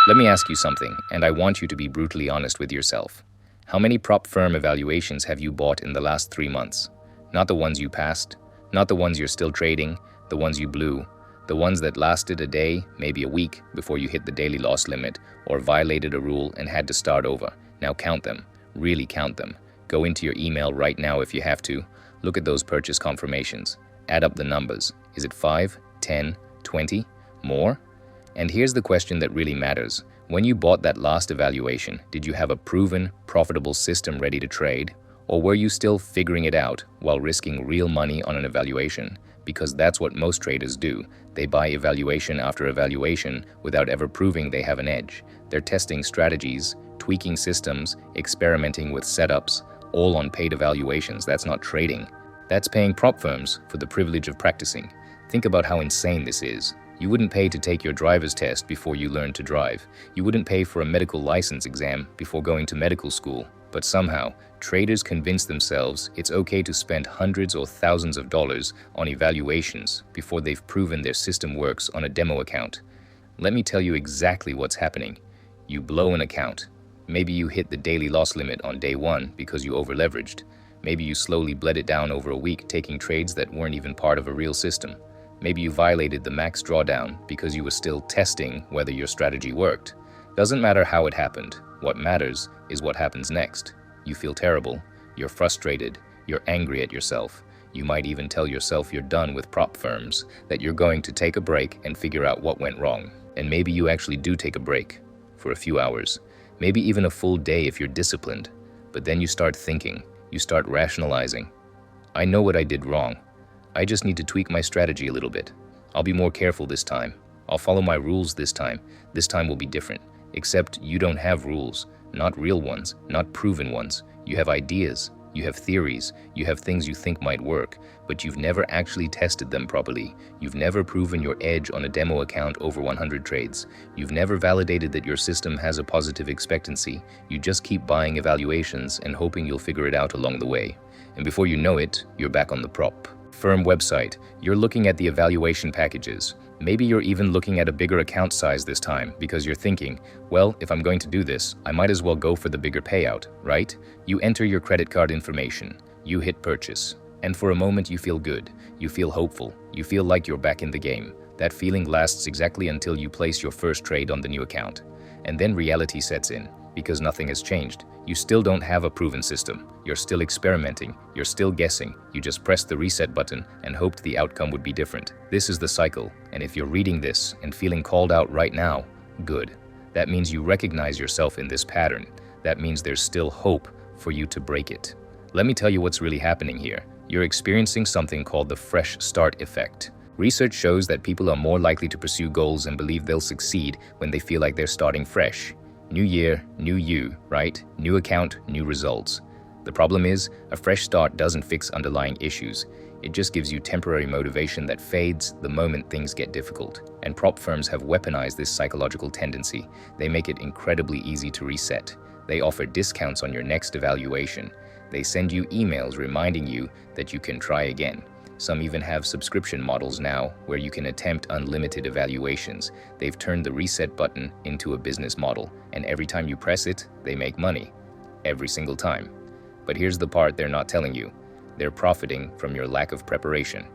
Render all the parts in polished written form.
Let me ask you something, and I want you to be brutally honest with yourself. How many prop firm evaluations have you bought in the last 3 months? Not the ones you passed, not the ones you're still trading, the ones you blew, the ones that lasted a day, maybe a week, before you hit the daily loss limit or violated a rule and had to start over. Now count them, really count them. Go into your email right now if you have to. Look at those purchase confirmations. Add up the numbers. Is it 5, 10, 20, more? And here's the question that really matters. When you bought that last evaluation, did you have a proven, profitable system ready to trade? Or were you still figuring it out while risking real money on an evaluation? Because that's what most traders do. They buy evaluation after evaluation without ever proving they have an edge. They're testing strategies, tweaking systems, experimenting with setups, all on paid evaluations. That's not trading. That's paying prop firms for the privilege of practicing. Think about how insane this is. You wouldn't pay to take your driver's test before you learn to drive. You wouldn't pay for a medical license exam before going to medical school. But somehow, traders convince themselves it's okay to spend hundreds or thousands of dollars on evaluations before they've proven their system works on a demo account. Let me tell you exactly what's happening. You blow an account. Maybe you hit the daily loss limit on day 1 because you over-leveraged. Maybe you slowly bled it down over a week, taking trades that weren't even part of a real system. Maybe you violated the max drawdown because you were still testing whether your strategy worked. Doesn't matter how it happened. What matters is what happens next. You feel terrible. You're frustrated. You're angry at yourself. You might even tell yourself you're done with prop firms, that you're going to take a break and figure out what went wrong. And maybe you actually do take a break for a few hours, maybe even a full day if you're disciplined. But then you start thinking, you start rationalizing. I know what I did wrong. I just need to tweak my strategy a little bit. I'll be more careful this time. I'll follow my rules this time. This time will be different. Except you don't have rules, not real ones, not proven ones. You have ideas, you have theories, you have things you think might work, but you've never actually tested them properly. You've never proven your edge on a demo account over 100 trades. You've never validated that your system has a positive expectancy. You just keep buying evaluations and hoping you'll figure it out along the way. And before you know it, you're back on the prop firm website. You're looking at the evaluation packages. Maybe you're even looking at a bigger account size this time because you're thinking, well, if I'm going to do this, I might as well go for the bigger payout, right? You enter your credit card information. You hit purchase. And for a moment you feel good. You feel hopeful. You feel like you're back in the game. That feeling lasts exactly until you place your first trade on the new account. And then reality sets in. Because nothing has changed. You still don't have a proven system. You're still experimenting. You're still guessing. You just pressed the reset button and hoped the outcome would be different. This is the cycle. And if you're reading this and feeling called out right now, good. That means you recognize yourself in this pattern. That means there's still hope for you to break it. Let me tell you what's really happening here. You're experiencing something called the fresh start effect. Research shows that people are more likely to pursue goals and believe they'll succeed when they feel like they're starting fresh. New year, new you, right? New account, new results. The problem is, a fresh start doesn't fix underlying issues. It just gives you temporary motivation that fades the moment things get difficult. And prop firms have weaponized this psychological tendency. They make it incredibly easy to reset. They offer discounts on your next evaluation. They send you emails reminding you that you can try again. Some even have subscription models now where you can attempt unlimited evaluations. They've turned the reset button into a business model, and every time you press it, they make money. Every single time. But here's the part they're not telling you. They're profiting from your lack of preparation.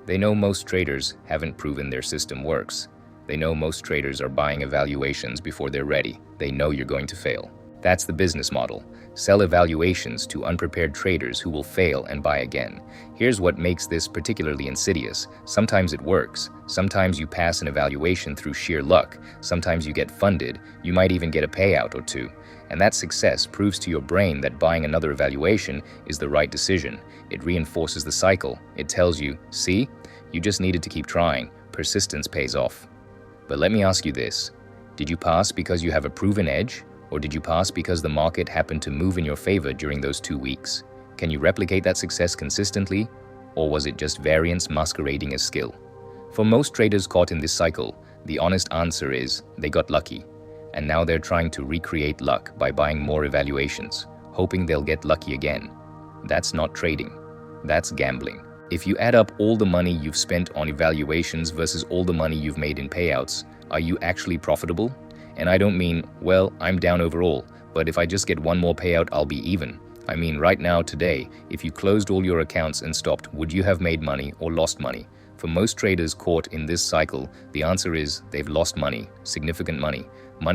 They know most traders haven't proven their system works. They know most traders are buying evaluations before they're ready. They know you're going to fail. That's the business model. Sell evaluations to unprepared traders who will fail and buy again. Here's what makes this particularly insidious. Sometimes it works. Sometimes you pass an evaluation through sheer luck. Sometimes you get funded. You might even get a payout or two. And that success proves to your brain that buying another evaluation is the right decision. It reinforces the cycle. It tells you, see, you just needed to keep trying. Persistence pays off. But let me ask you this. Did you pass because you have a proven edge? Or did you pass because the market happened to move in your favor during those 2 weeks? Can you replicate that success consistently? Or was it just variance masquerading as skill? For most traders caught in this cycle, the honest answer is they got lucky. And now they're trying to recreate luck by buying more evaluations, hoping they'll get lucky again. That's not trading. That's gambling. If you add up all the money you've spent on evaluations versus all the money you've made in payouts, are you actually profitable? And I don't mean, well, I'm down overall, but if I just get one more payout, I'll be even. I mean, right now, today, if you closed all your accounts and stopped, would you have made money or lost money? For most traders caught in this cycle, the answer is they've lost money, significant money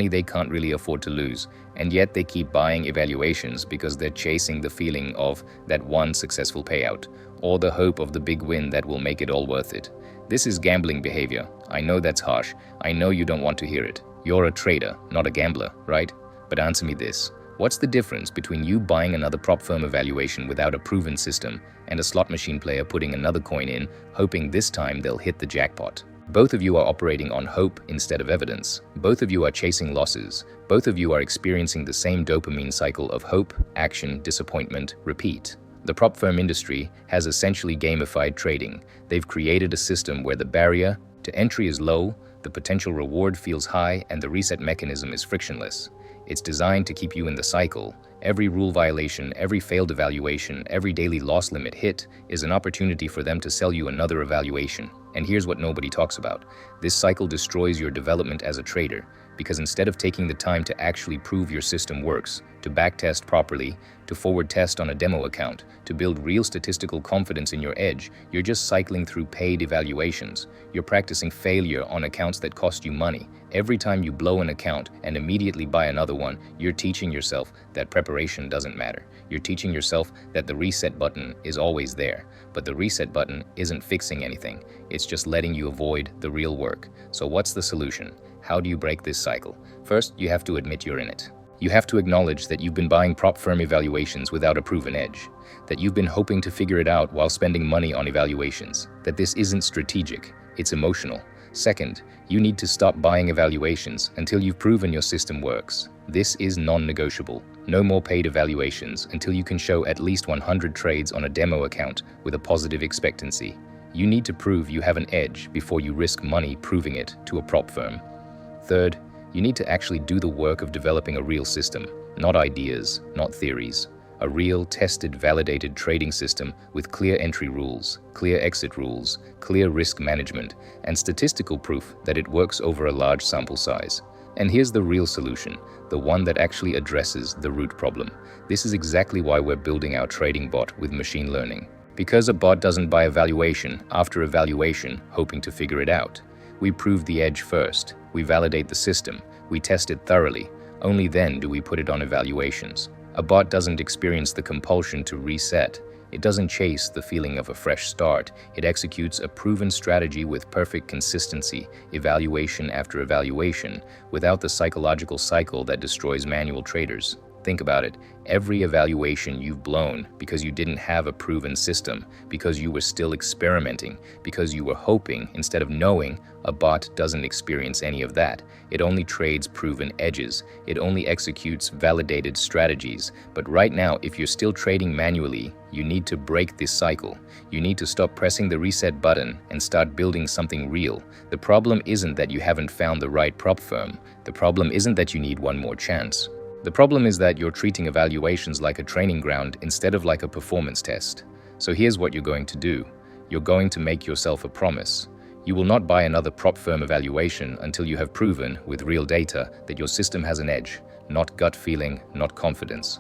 they can't really afford to lose, and yet they keep buying evaluations because they're chasing the feeling of that one successful payout, or the hope of the big win that will make it all worth it. This is gambling behavior. I know that's harsh. I know you don't want to hear it. You're a trader, not a gambler, right? But answer me this. What's the difference between you buying another prop firm evaluation without a proven system and a slot machine player putting another coin in, hoping this time they'll hit the jackpot? Both of you are operating on hope instead of evidence. Both of you are chasing losses. Both of you are experiencing the same dopamine cycle of hope, action, disappointment, repeat. The prop firm industry has essentially gamified trading. They've created a system where the barrier to entry is low, the potential reward feels high, and the reset mechanism is frictionless. It's designed to keep you in the cycle. Every rule violation, every failed evaluation, every daily loss limit hit is an opportunity for them to sell you another evaluation. And here's what nobody talks about. This cycle destroys your development as a trader, because instead of taking the time to actually prove your system works, to backtest properly, to forward test on a demo account, to build real statistical confidence in your edge, you're just cycling through paid evaluations. You're practicing failure on accounts that cost you money. Every time you blow an account and immediately buy another one, you're teaching yourself that preparation doesn't matter. You're teaching yourself that the reset button is always there. But the reset button isn't fixing anything. It's just letting you avoid the real work. So what's the solution? How do you break this cycle? First, you have to admit you're in it. You have to acknowledge that you've been buying prop firm evaluations without a proven edge, that you've been hoping to figure it out while spending money on evaluations, that this isn't strategic, it's emotional. Second, you need to stop buying evaluations until you've proven your system works. This is non-negotiable. No more paid evaluations until you can show at least 100 trades on a demo account with a positive expectancy. You need to prove you have an edge before you risk money proving it to a prop firm. Third, you need to actually do the work of developing a real system, not ideas, not theories. A real, tested, validated trading system with clear entry rules, clear exit rules, clear risk management, and statistical proof that it works over a large sample size. And here's the real solution, the one that actually addresses the root problem. This is exactly why we're building our trading bot with machine learning. Because a bot doesn't buy evaluation after evaluation, hoping to figure it out. We prove the edge first. We validate the system. We test it thoroughly. Only then do we put it on evaluations. A bot doesn't experience the compulsion to reset. It doesn't chase the feeling of a fresh start. It executes a proven strategy with perfect consistency, evaluation after evaluation, without the psychological cycle that destroys manual traders. Think about it. Every evaluation you've blown because you didn't have a proven system, because you were still experimenting, because you were hoping instead of knowing, a bot doesn't experience any of that. It only trades proven edges. It only executes validated strategies. But right now, if you're still trading manually, you need to break this cycle. You need to stop pressing the reset button and start building something real. The problem isn't that you haven't found the right prop firm. The problem isn't that you need one more chance. The problem is that you're treating evaluations like a training ground instead of like a performance test. So here's what you're going to do. You're going to make yourself a promise. You will not buy another prop firm evaluation until you have proven, with real data, that your system has an edge, not gut feeling, not confidence.